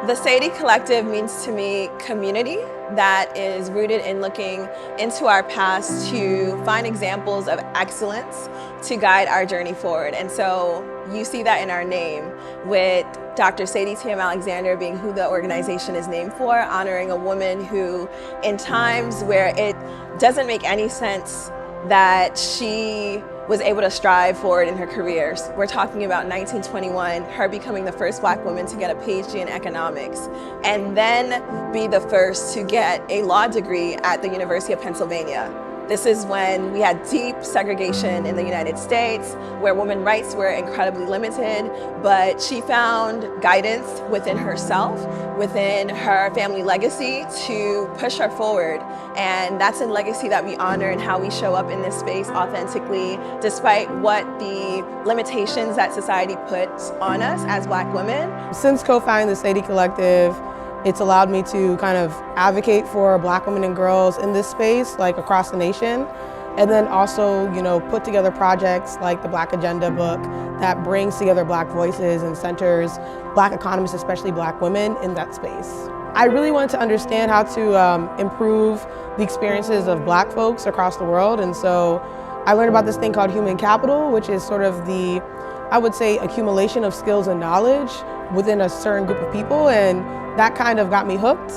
The SACE Collective means to me community that is rooted in looking into our past to find examples of excellence to guide our journey forward. And so you see that in our name, with Dr. Sadie Tam Alexander being who the organization is named for, honoring a woman who, in times where it doesn't make any sense that she was able to strive forward in her careers. We're talking about 1921, her becoming the first Black woman to get a PhD in economics, and then be the first to get a law degree at the University of Pennsylvania. This is when we had deep segregation in the United States, where women's rights were incredibly limited, but she found guidance within herself, within her family legacy, to push her forward. And that's a legacy that we honor in how we show up in this space authentically, despite what the limitations that society puts on us as Black women. Since co-founding the SACE Collective, it's allowed me to kind of advocate for Black women and girls in this space, like across the nation. And then also, put together projects like the Black Agenda book that brings together Black voices and centers Black economists, especially Black women, in that space. I really wanted to understand how to improve the experiences of Black folks across the world. And so I learned about this thing called human capital, which is sort of the, I would say, accumulation of skills and knowledge within a certain group of people. And that kind of got me hooked.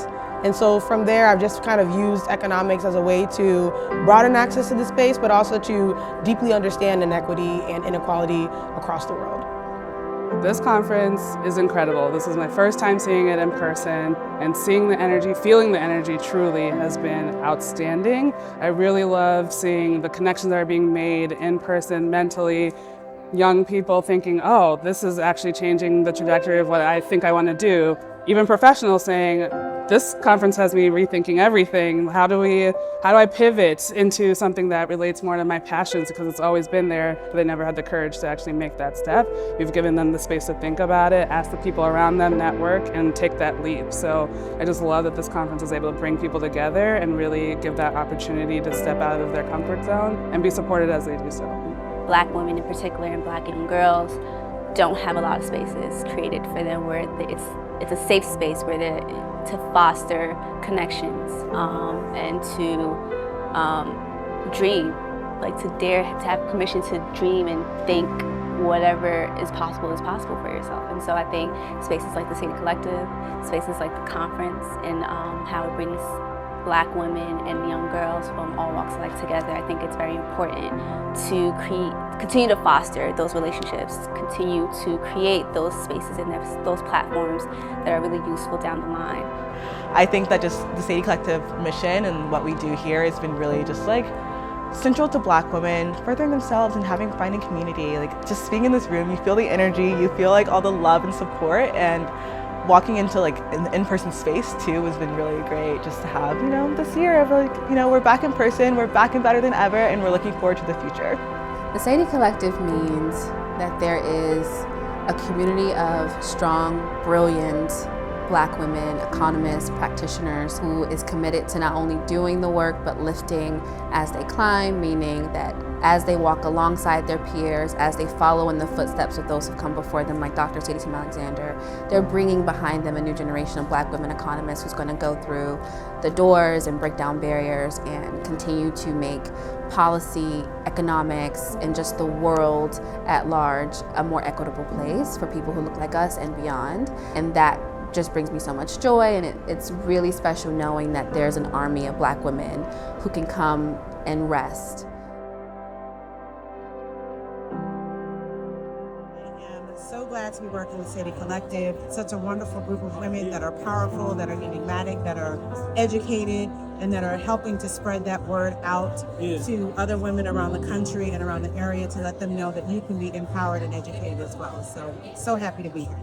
And so from there, I've just kind of used economics as a way to broaden access to the space, but also to deeply understand inequity and inequality across the world. This conference is incredible. This is my first time seeing it in person, and seeing the energy, feeling the energy truly has been outstanding. I really love seeing the connections that are being made in person, mentally. Young people thinking, oh, this is actually changing the trajectory of what I think I want to do. Even professionals saying, this conference has me rethinking everything. How do I pivot into something that relates more to my passions, because it's always been there, but they never had the courage to actually make that step. We've given them the space to think about it, ask the people around them, network, and take that leap. So I just love that this conference is able to bring people together and really give that opportunity to step out of their comfort zone and be supported as they do so. Black women in particular, and Black young girls, don't have a lot of spaces created for them where it's a safe space where they're to foster connections and to dream, like to dare to have permission to dream and think whatever is possible for yourself. And so I think spaces like the SACE Collective, spaces like the conference, and how it brings Black women and young girls from all walks of life together, I think it's very important to continue to foster those relationships, continue to create those spaces and those platforms that are really useful down the line. I think that just the SACE Collective mission and what we do here has been really just like central to Black women furthering themselves and finding community. Like just being in this room, you feel the energy, you feel like all the love and support, and walking into like an in-person space too has been really great, just to have, this year of like, we're back in person, we're back and better than ever, and we're looking forward to the future. The SACE Collective means that there is a community of strong, brilliant Black women, economists, practitioners, who is committed to not only doing the work but lifting as they climb, meaning that as they walk alongside their peers, as they follow in the footsteps of those who've come before them, like Dr. Sadie Tam Alexander, they're bringing behind them a new generation of Black women economists who's going to go through the doors and break down barriers and continue to make policy, economics, and just the world at large a more equitable place for people who look like us and beyond. And that just brings me so much joy, and it's really special knowing that there's an army of Black women who can come and rest. So glad to be working with SACE Collective. Such a wonderful group of women that are powerful, that are enigmatic, that are educated, and that are helping to spread that word out to other women around the country and around the area, to let them know that you can be empowered and educated as well. So happy to be here.